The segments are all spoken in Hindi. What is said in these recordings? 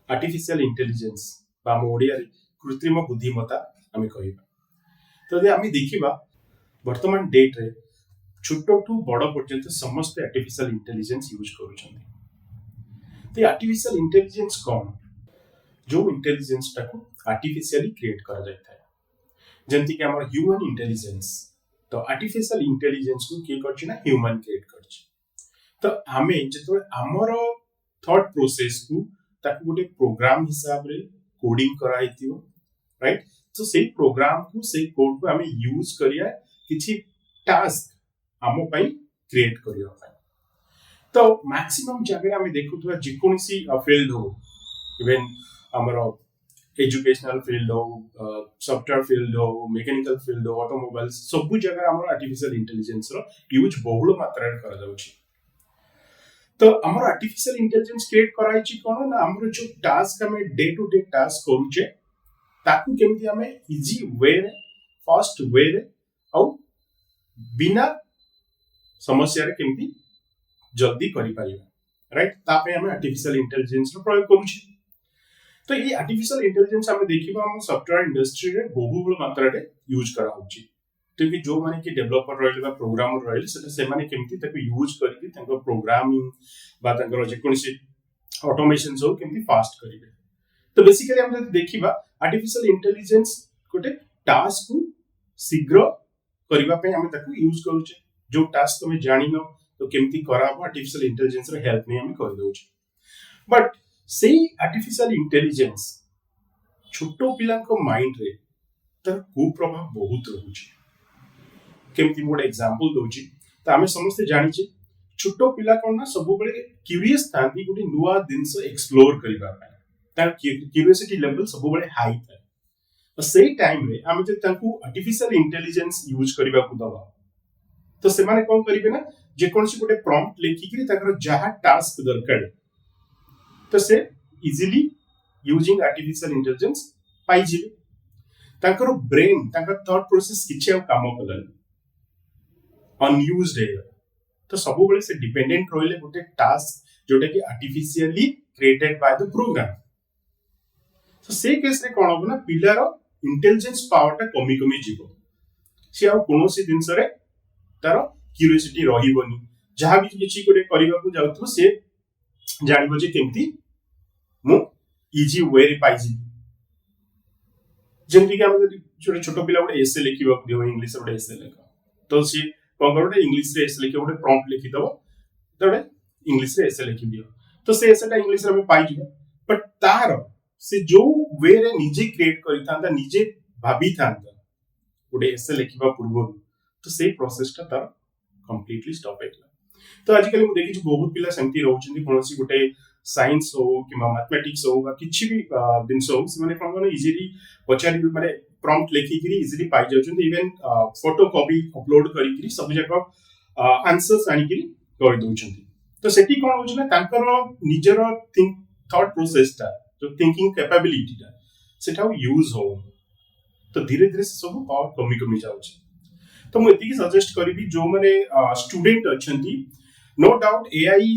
आर्टिफिशियल इंटेलिजेंस बा ओडिया कृत्रिम बुद्धिमत्ता आम कहवा। तो यदि आम देखा वर्तमान डेट रे छोट टू बड़ पर्यंत समस्त आर्टिफिशियल इंटेलिजेंस यूज करुछन। तो आर्टिफिशियल इंटेलिजेंस कौन? जो इंटेलिजेंस टाको आर्टिफिशियली क्रिएट करा जाता है, जमती कि हमर ह्यूमन इंटेलिजेंस। तो आर्टिफिशियल इंटेलिजेंस को किए करछि ना ह्यूमन क्रिएट करछि। तो आमे जेतो हमर थॉट प्रोसेस को ताको गोटे प्रोग्राम हिसाब रे कोडिंग करा हितियो, राइट। तो से प्रोग्राम को से कोड को आमे यूज करिया किछि टास्क हमो पई क्रिएट करियो पई। तो मैक्सिमम जगह आमे देखुतबा जेकोनसी फील्ड हो, इवन हमर एजुकेशनल फील्ड हो, सॉफ्टवेयर फील्ड हो, मैकेनिकल फील्ड हो, ऑटोमोबाइल, सब जगह हमर आर्टिफिशियल इंटेलिजेंस रो यूज बहुल मात्रा रे करा जाउछि। तो हमर आर्टिफिशियल इंटेलिजेंस क्रिएट कराई छि कोन ना हमर जो टास्क हमें डे टू डे टास्क करूचे ताकू केमती हमें इजी वे रे फास्ट वे रे औ बिना समस्या रे केमती जल्दी करि परिबा, राइट। तापे हमें आर्टिफिशियल इंटेलिजेंस रो प्रयोग करूचे। तो ये आर्टिफिशियल इंटेलिजेंस हमें देखिबा हम सॉफ्टवेयर इंडस्ट्री रे बहुल मात्रा रे यूज करा होची। तो कि जो माने कि डेवलपर रहले बा प्रोग्रामर रहले सेटा से माने केमती ताको यूज करके ताको प्रोग्रामिंग बा ताको जे कोनसी ऑटोमेशन जो केमती फास्ट करिवे। तो बेसिकली हम जब देखिबा आर्टिफिशियल इंटेलिजेंस गोटे टास्क को शीघ्र करिवा पे हमें ताको यूज करूचे। जो टास्क तुम जानि न तो केमती कराबो आर्टिफिशियल इंटेलिजेंस रे हेल्प नै हम कर दोचे। बट से आर्टिफिशियल इंटेलिजेंस छोटो पिला को माइंड रे तर को प्रभाव बहुत रहउची। केमती मोड एग्जांपल दोची। तो आमे समस्त जानि छी छोटो पिला कोन ना सब बेले क्यूरियस थांती गोटे नुवा दिनस एक्सप्लोर करिबा पाए। तार क्यूरियोसिटी लेवल सब बेले हाई था। तो से टाइम रे आमे जे तांकू आर्टिफिशियल इंटेलिजेंस यूज करिबा को दबा तो से माने कोन करिवे ना जे कोनसी गोटे प्रॉम्प्ट लेखि कि ताकर जहा टास्क दरकार तो से इजीली यूजिंग आर्टिफिशियल इंटेलिजेंस पाई जिवे। ताकर ब्रेन ताकर थॉट प्रोसेस किछि आ काम कलन अनयूज्ड है। तो सब बेले से डिपेंडेंट रोइले गोटे टास्क जोटे कि artificially created by the program. तो से केस रे कोन होबो ना पिलार इंटेलिजेंस पावर ता कमी कमी जीवो। से आ कोनोसी दिनस रे तार क्यूरियोसिटी रहिबोनी। जहा भी किछि गोटे करिबा को जाउथो से जानिबो जे केमती मु इजी वे रे पाइजी। जेमति कि हम छोटे छोटो पिला गोटे एसे लिखिबा दियो इंग्लिश रे एसे लिखो तो से कोन इंग्लिश रे एसे लिखिबो गोटे प्रॉम्प्ट लिखि दबो तो इंग्लिश रे एसे लिखि दियो तो से एसेटा इंग्लिश रे हम पाइ जिवो। बट तार से जो वे रे निजे क्रिएट करिथांता निजे भाबी थांता गोटे एसे लिखिबा पूर्व तो से प्रोसेस ता तार कंप्लीटली स्टॉप हेतला। तो आजिकली मु देखि बहुत पिला सेमती रहउछन्ती कोनोसी गोटे साइंस हो कि मैथमेटिक्स हो बा किछि भी दिनस हो से माने कोन इजीली पचारि माने प्रॉम्प्ट लेखि करी इजीली पाइ जाउछन्ती। इवन फोटो कॉपी अपलोड करी करी सब जगह आंसर्स आनि करी कर दोछन्ती। तो सेठी कोन होछ ना तांकर निजर थिंक थॉट प्रोसेस ता जो थिंकिंग कैपेबिलिटी ता सेटा यूज हो तो धीरे धीरे सब पावर कमी कमी जाउछ। तो मु एतिकी सजेस्ट करिबी जो माने स्टूडेंट अछन्ती नो डाउट एआई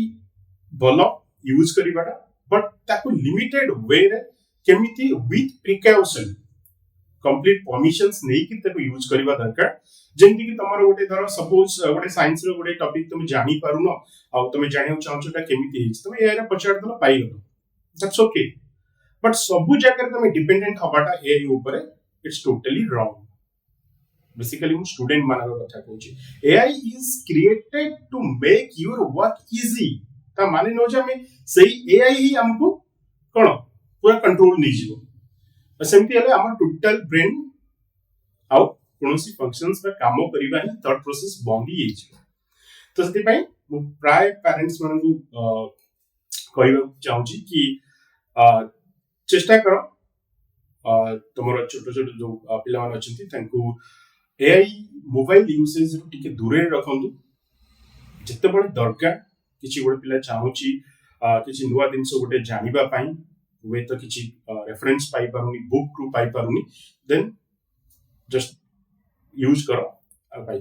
भलो यूज करिबाटा बट ताको लिमिटेड वे रे केमिति विथ प्रिकॉशन कंप्लीट परमिशंस नै कि ताको यूज करिबा दरकार। जेंति कि तमरो गोटे धर सपोज गोटे साइंस रो गोटे टॉपिक तुम जानि पारुनो आ तुम जानियो चाहछोटा केमिति हिच तुम एआई रे पछाड़ दलो पाइ गलो दैट्स ओके। बट सब जगह तुम डिपेंडेंट हबाटा एआई ऊपर इट्स टोटली रॉन्ग। बेसिकली हम स्टूडेंट मानव कथा कहूची AI is created to make your work easy. ता माने न जे हमें सही एआई ही हमको कोन पूरा कंट्रोल नै जिवो सेमती हले हमर टोटल ब्रेन आउ कोनोसी फंक्शंस बा काम करिबा ही थॉट प्रोसेस बंद ही छै। तो सती पई मु प्राय पेरेंट्स मन को कहबा चाहूची कि चेष्टा करो तमरो छोटो छोटो जो पिला मान अछंती तांको एआई मोबाइल यूसेज रु टिके दूरे रखंतु। जते बडे दरकार किछि गोटे पिला चाहूची किछि नुवा दिनस गोटे जानिबा पई वे तो किछि रेफरेंस पाई पारुनी बुक रु पाई पारुनी देन जस्ट यूज करो पाई